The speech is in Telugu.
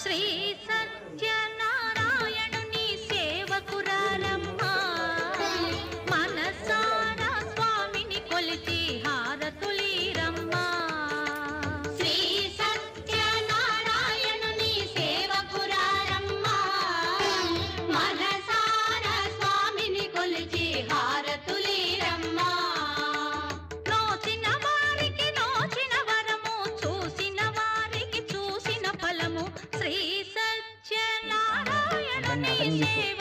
శ్రీ సత్యనారాయణుని సేవకురారమ్మా మనసారా స్వామిని కొలిచి హారతులీరమ్మా శ్రీ సత్యనారాయణుని సేవకురారమ్మా మనసారా స్వామిని కొలిచి హారతులీరమ్మా నోచిన వారికి నోచిన వరము చూసిన వారికి చూసిన ఫలము శ్రీ సత్యనారాయణుని సేవ